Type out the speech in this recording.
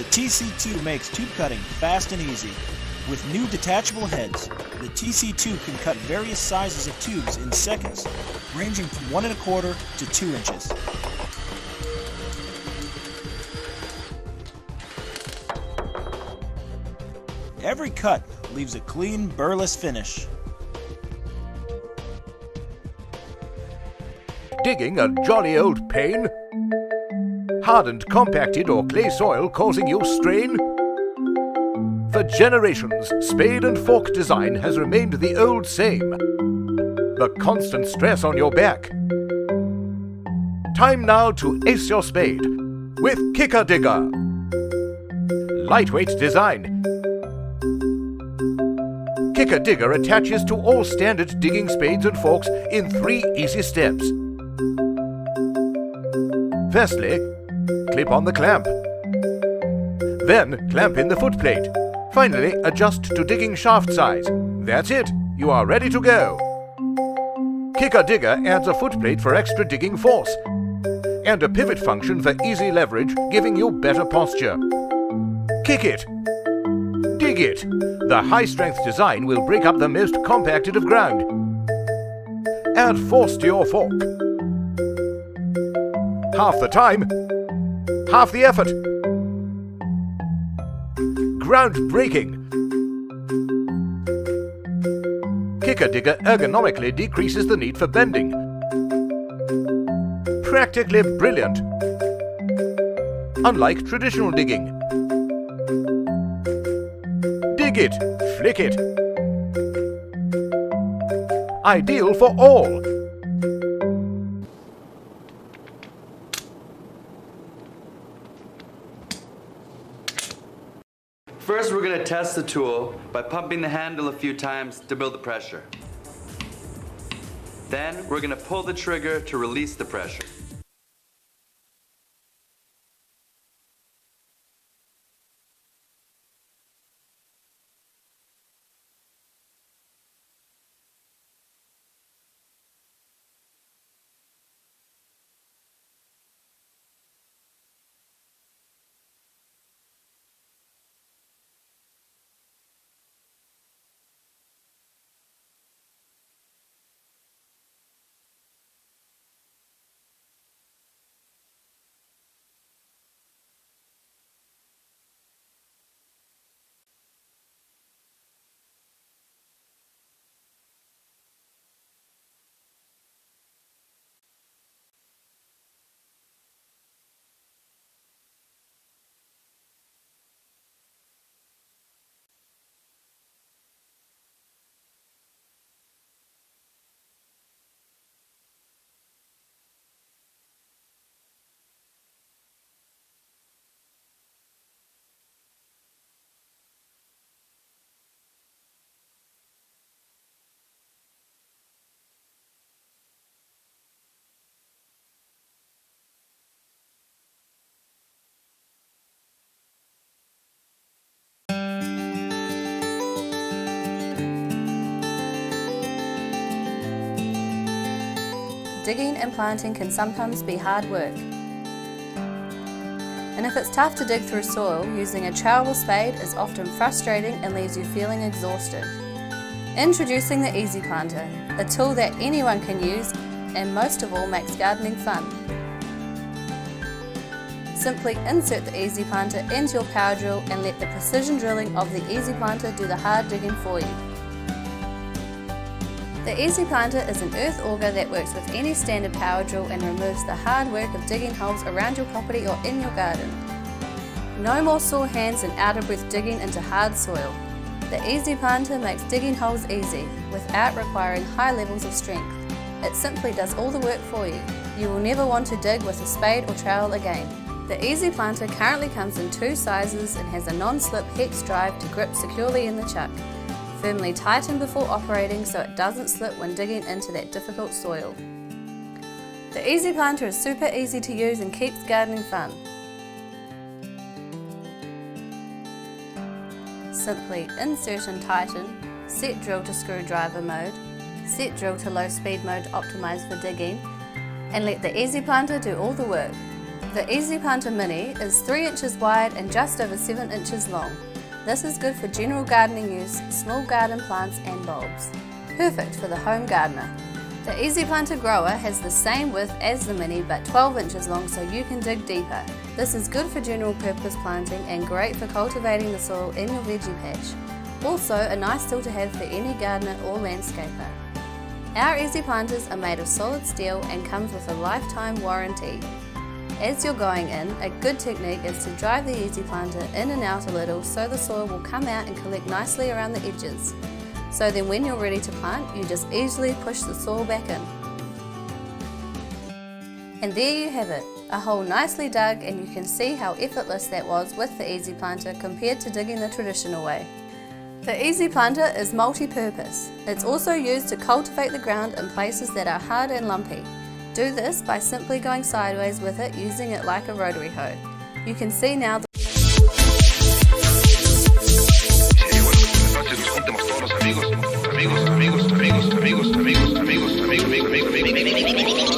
The TC2 makes tube cutting fast and easy. With new detachable heads, the TC2 can cut various sizes of tubes in seconds, ranging from 1 1/4 to 2 inches. Every cut leaves a clean, burless finish. Digging a jolly old pain? Hardened, compacted or clay soil causing you strain? For generations, spade and fork design has remained the old same. The constant stress on your back. Time now to ace your spade with Kikka Digga. Lightweight design. Kikka Digga attaches to all standard digging spades and forks in 3 easy steps. Firstly, clip on the clamp. Then clamp in the footplate. Finally, adjust to digging shaft size. That's it, you are ready to go. Kikka Digga adds a footplate for extra digging force and a pivot function for easy leverage, giving you better posture. Kick it. Dig it. The high-strength design will break up the most compacted of ground. Add force to your fork. Half the time, half the effort. Groundbreaking. Kikka Digga ergonomically decreases the need for bending. Practically brilliant. Unlike traditional digging. Dig it, flick it. Ideal for all. First, we're going to test the tool by pumping the handle a few times to build the pressure. Then, we're going to pull the trigger to release the pressure. Digging and planting can sometimes be hard work. And if it's tough to dig through soil, using a trowel spade is often frustrating and leaves you feeling exhausted. Introducing the Ezyplanter, a tool that anyone can use and most of all makes gardening fun. Simply insert the Ezyplanter into your power drill and let the precision drilling of the Ezyplanter do the hard digging for you. The Ezyplanter is an earth auger that works with any standard power drill and removes the hard work of digging holes around your property or in your garden. No more sore hands and out-of-breath digging into hard soil. The Ezyplanter makes digging holes easy, without requiring high levels of strength. It simply does all the work for you. You will never want to dig with a spade or trowel again. The Ezyplanter currently comes in 2 sizes and has a non-slip hex drive to grip securely in the chuck. Firmly tighten before operating so it doesn't slip when digging into that difficult soil. The Ezyplanter is super easy to use and keeps gardening fun. Simply insert and tighten, set drill to screwdriver mode, set drill to low speed mode optimised for digging, and let the Ezyplanter do all the work. The Ezyplanter Mini is 3 inches wide and just over 7 inches long. This is good for general gardening use, small garden plants and bulbs. Perfect for the home gardener. The Ezyplanter grower has the same width as the Mini but 12 inches long, so you can dig deeper. This is good for general purpose planting and great for cultivating the soil in your veggie patch. Also a nice tool to have for any gardener or landscaper. Our Ezyplanters are made of solid steel and comes with a lifetime warranty. As you're going in, a good technique is to drive the Ezyplanter in and out a little so the soil will come out and collect nicely around the edges. So then when you're ready to plant, you just easily push the soil back in. And there you have it, a hole nicely dug, and you can see how effortless that was with the Ezyplanter compared to digging the traditional way. The Ezyplanter is multi-purpose. It's also used to cultivate the ground in places that are hard and lumpy. Do this by simply going sideways with it, using it like a rotary hoe. You can see now amigos.